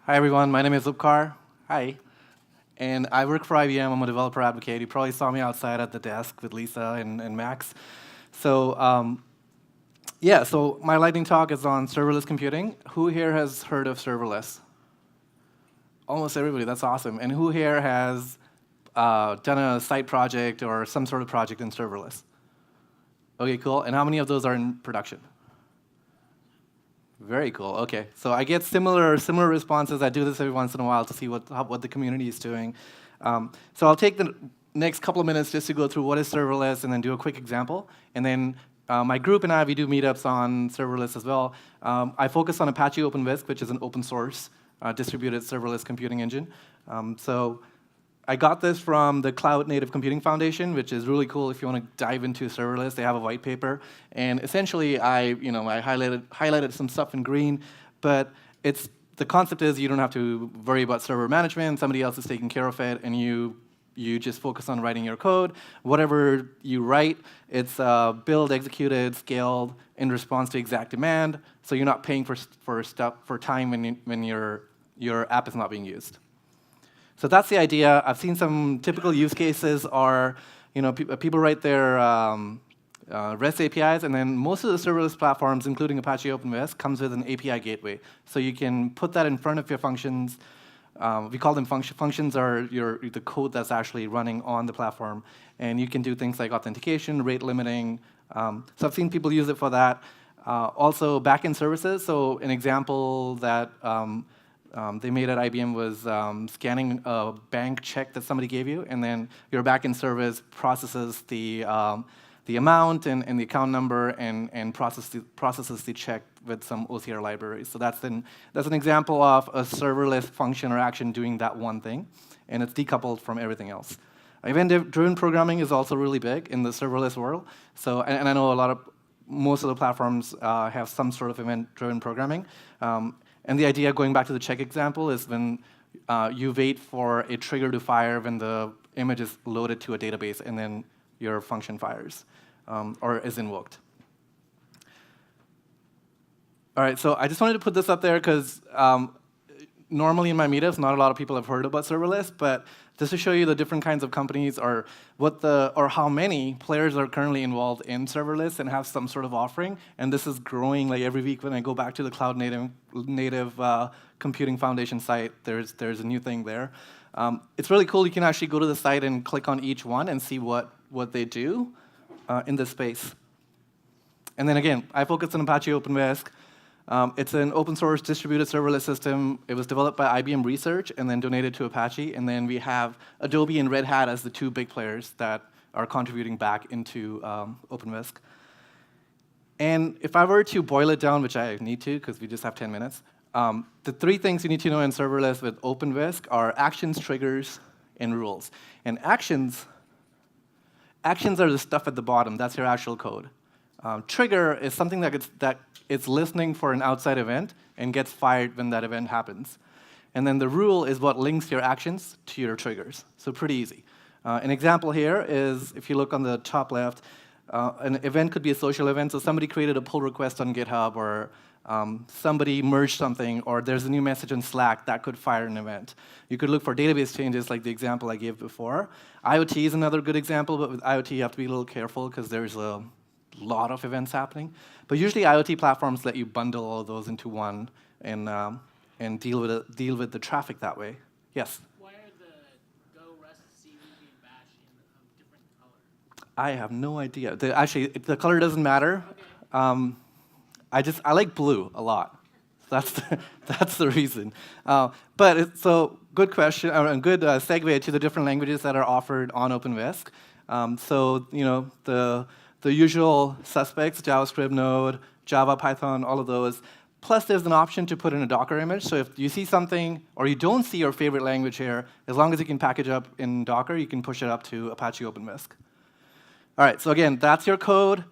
Hi, everyone. My name is Upkar. Hi. And I work for IBM. I'm a developer advocate. You probably saw me outside at the desk with Lisa and Max. So, yeah, so my lightning talk is on serverless computing. Who here has heard of serverless? Almost everybody. That's awesome. And who here has done a side project or some sort of project in serverless? OK, cool. And how many of those are in production? Very cool. OK, so I get similar responses. I do this every once in a while to see what the community is doing. So I'll take the next couple of minutes just to go through what is serverless and then do a quick example. And then my group and I, we do meetups on serverless as well. I focus on Apache OpenWhisk, which is an open source distributed serverless computing engine. So I got this from the Cloud Native Computing Foundation, which is really cool if you want to dive into serverless. They have a white paper. And essentially, I highlighted some stuff in green. But the concept is you don't have to worry about server management. Somebody else is taking care of it. And you just focus on writing your code. Whatever you write, it's build, executed, scaled in response to exact demand. So you're not paying for time when your app is not being used. So that's the idea. I've seen some typical use cases are, people write their REST APIs, and then most of the serverless platforms, including Apache OpenWhisk, comes with an API gateway. So you can put that in front of your functions. We call them functions. Functions are the code that's actually running on the platform. And you can do things like authentication, rate limiting. So I've seen people use it for that. Also, backend services. So an example that they made at IBM was scanning a bank check that somebody gave you, and then your backend service processes the amount and the account number and processes the check with some OCR libraries. So that's an example of a serverless function or action doing that one thing, and it's decoupled from everything else. Event-driven programming is also really big in the serverless world. So, and I know most of the platforms have some sort of event-driven programming. And the idea, going back to the check example, is when you wait for a trigger to fire when the image is loaded to a database, and then your function fires or is invoked. All right, so I just wanted to put this up there because normally in my meetups, not a lot of people have heard about serverless, but just to show you the different kinds of companies or how many players are currently involved in serverless and have some sort of offering. And this is growing like every week when I go back to the Cloud Native Computing Foundation site. There's a new thing there. It's really cool. You can actually go to the site and click on each one and see what they do in this space. And then again, I focus on Apache OpenWhisk. It's an open source distributed serverless system. It was developed by IBM Research and then donated to Apache. And then we have Adobe and Red Hat as the two big players that are contributing back into OpenWhisk. And if I were to boil it down, which I need to because we just have 10 minutes, the three things you need to know in serverless with OpenWhisk are actions, triggers, and rules. And actions are the stuff at the bottom. That's your actual code. Trigger is something that it's listening for an outside event and gets fired when that event happens. And then the rule is what links your actions to your triggers. So pretty easy. An example here is, if you look on the top left, an event could be a social event. So somebody created a pull request on GitHub, or somebody merged something, or there's a new message in Slack that could fire an event. You could look for database changes like the example I gave before. IoT is another good example, but with IoT you have to be a little careful because there's a lot of events happening. But usually IoT platforms let you bundle all of those into one and deal with the traffic that way. Yes? Why are the Go, Rust, C, Ruby, and Bash in different color? I have no idea. Actually, the color doesn't matter. Okay. I like blue a lot. That's the reason. So good question, and good segue to the different languages that are offered on OpenWhisk. So the usual suspects: JavaScript, Node, Java, Python, all of those. Plus, there's an option to put in a Docker image. So if you see something, or you don't see your favorite language here, as long as you can package up in Docker, you can push it up to Apache OpenWhisk. All right, so again, that's your code.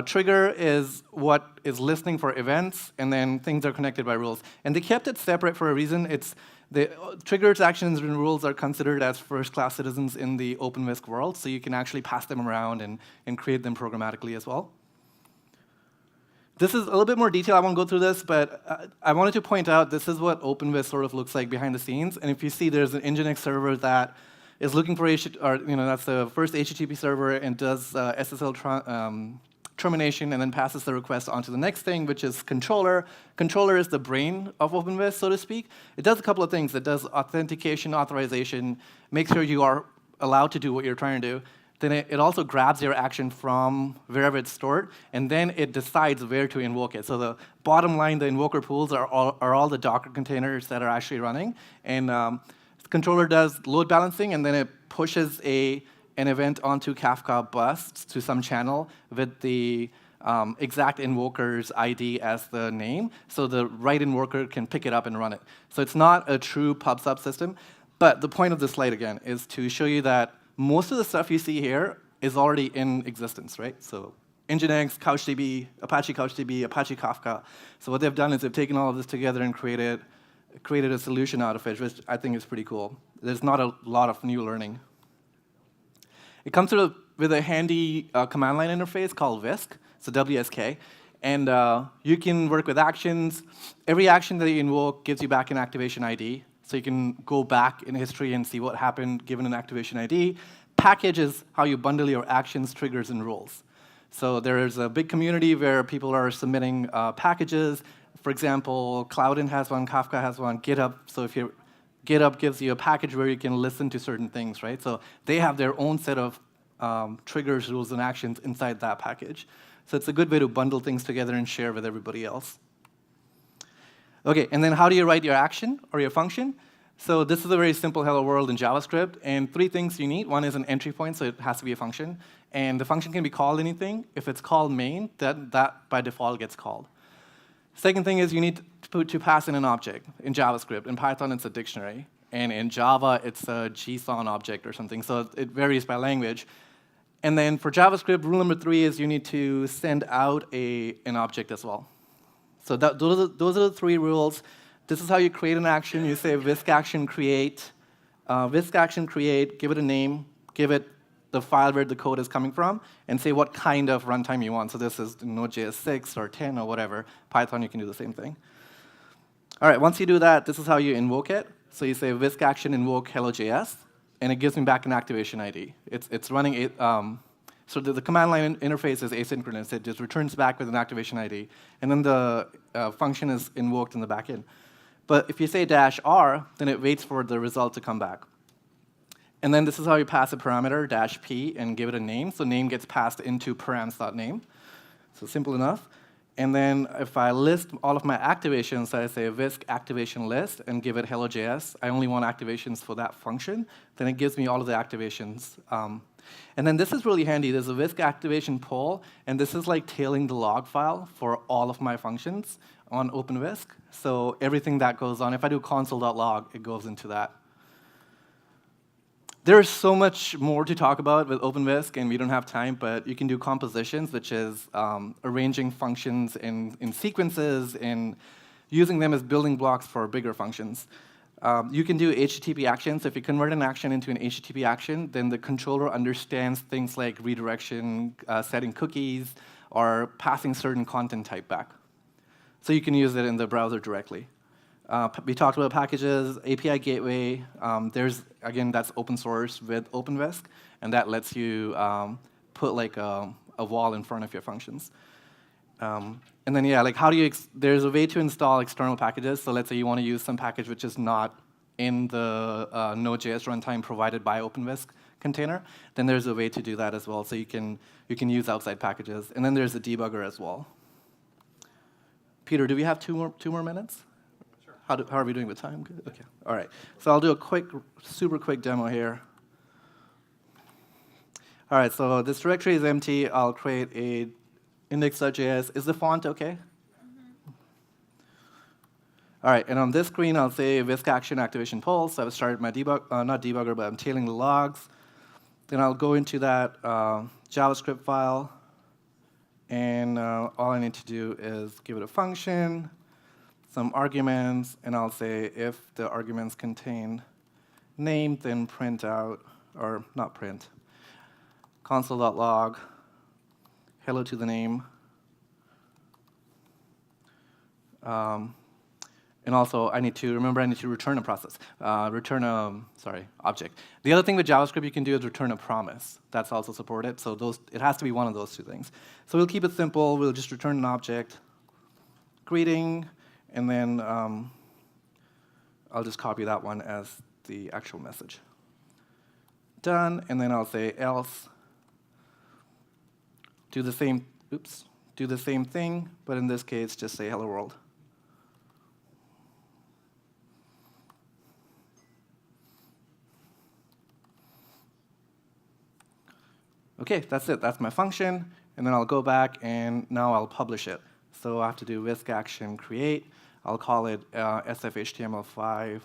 Trigger is what is listening for events, and then things are connected by rules. And they kept it separate for a reason. The triggers, actions, and rules are considered as first-class citizens in the OpenWhisk world, so you can actually pass them around and create them programmatically as well. This is a little bit more detail. I won't go through this, but I wanted to point out this is what OpenWhisk sort of looks like behind the scenes. And if you see, there's an Nginx server that is looking for that's the first HTTP server and does SSL termination and then passes the request on to the next thing, which is controller. Controller is the brain of OpenWhisk, so to speak. It does a couple of things. It does authentication, authorization, make sure you are allowed to do what you're trying to do. Then it also grabs your action from wherever it's stored, and then it decides where to invoke it. So the bottom line, the invoker pools are all the Docker containers that are actually running. And the controller does load balancing, and then it pushes an event onto Kafka bus to some channel with the exact invoker's ID as the name, so the right invoker can pick it up and run it. So it's not a true pub/sub system. But the point of this slide, again, is to show you that most of the stuff you see here is already in existence, right? So Nginx, CouchDB, Apache CouchDB, Apache Kafka. So what they've done is they've taken all of this together and created a solution out of it, which I think is pretty cool. There's not a lot of new learning. It comes with a handy command line interface called Whisk, so WSK. And you can work with actions. Every action that you invoke gives you back an activation ID. So you can go back in history and see what happened given an activation ID. Package is how you bundle your actions, triggers, and rules. So there is a big community where people are submitting packages. For example, Cloudin has one, Kafka has one, GitHub. So if GitHub gives you a package where you can listen to certain things, right? So they have their own set of triggers, rules, and actions inside that package. So it's a good way to bundle things together and share with everybody else. OK, and then how do you write your action or your function? So this is a very simple hello world in JavaScript. And 3 things you need. One is an entry point, so it has to be a function. And the function can be called anything. If it's called main, that by default gets called. Second thing is you need to pass in an object in JavaScript. In Python, it's a dictionary. And in Java, it's a JSON object or something. So it varies by language. And then for JavaScript, rule number 3 is you need to send out an object as well. So those are the 3 rules. This is how you create an action. You say whisk action create, give it a name, give it the file where the code is coming from, and say what kind of runtime you want. So this is Node.js 6 or 10 or whatever. Python, you can do the same thing. All right, once you do that, this is how you invoke it. So you say whisk action invoke hello.js, and it gives me back an activation ID. It's running so the command line interface is asynchronous. It just returns back with an activation ID. And then the function is invoked in the backend. But if you say -r, then it waits for the result to come back. And then this is how you pass a parameter, -p, and give it a name. So name gets passed into params.name. So simple enough. And then if I list all of my activations, I say whisk activation list and give it hello.js. I only want activations for that function. Then it gives me all of the activations. And then this is really handy. There's a whisk activation poll, and this is like tailing the log file for all of my functions on OpenWhisk. So everything that goes on, if I do console.log, it goes into that. There's so much more to talk about with OpenWhisk, and we don't have time, but you can do compositions, which is arranging functions in sequences and using them as building blocks for bigger functions. You can do HTTP actions. If you convert an action into an HTTP action, then the controller understands things like redirection, setting cookies, or passing certain content type back. So you can use it in the browser directly. We talked about packages, API gateway. Again, that's open source with OpenWhisk, and that lets you put like a wall in front of your functions. And then, yeah, like how do you, there's a way to install external packages. So let's say you want to use some package which is not in the Node.js runtime provided by OpenWhisk container, then there's a way to do that as well. So you can use outside packages. And then there's a debugger as well. Peter, do we have two more minutes? Sure. How are we doing with time? Good. Okay. All right. So I'll do a super quick demo here. All right. So this directory is empty. I'll create a index.js. Is the font okay? Mm-hmm. All right. And on this screen, I'll say whisk action activation poll. So I've started my not debugger, but I'm tailing the logs. Then I'll go into that JavaScript file. And all I need to do is give it a function, some arguments, and I'll say if the arguments contain name, then print out, or not print, console.log, hello to the name. And also, I need to return a process, object. The other thing with JavaScript you can do is return a promise. That's also supported. So it has to be one of those two things. So we'll keep it simple. We'll just return an object, greeting, and then I'll just copy that one as the actual message. Done, and then I'll say else. Do the same thing, but in this case, just say hello world. OK, that's it. That's my function. And then I'll go back, and now I'll publish it. So I have to do whisk action create. I'll call it sfhtml5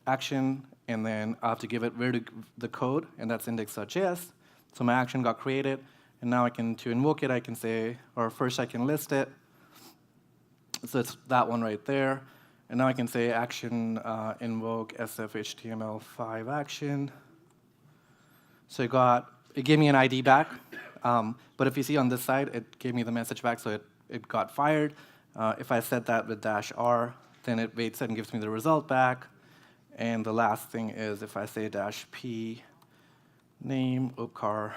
action, and then I have to give it where to the code, and that's index.js. So my action got created, and now to invoke it, I can say, or first I can list it. So it's that one right there. And now I can say action invoke sfhtml5 action. So it gave me an ID back. But if you see on this side, it gave me the message back, so it got fired. If I set that with -r, then it waits and gives me the result back. And the last thing is if I say -p name Upkar,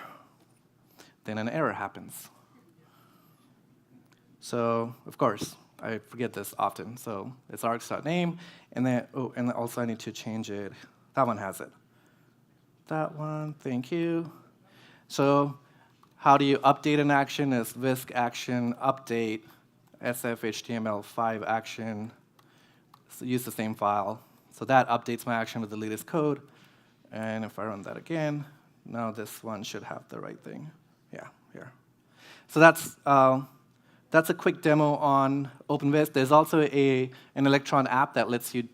then an error happens. So of course, I forget this often. So it's args.name, and then and also I need to change it. That one has it. That one, thank you. So how do you update an action? Is whisk action update sfhtml5 action. So use the same file. So that updates my action with the latest code. And if I run that again, now this one should have the right thing. Yeah, here. So that's a quick demo on OpenWhisk. There's also an Electron app that lets you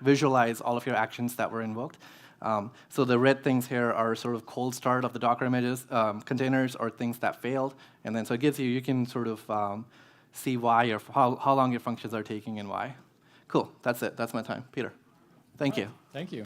visualize all of your actions that were invoked. So the red things here are sort of cold start of the Docker images, containers, or things that failed. And then so it gives you can sort of see why or how long your functions are taking and why. Cool, that's it. That's my time. Peter, thank you. Thank you.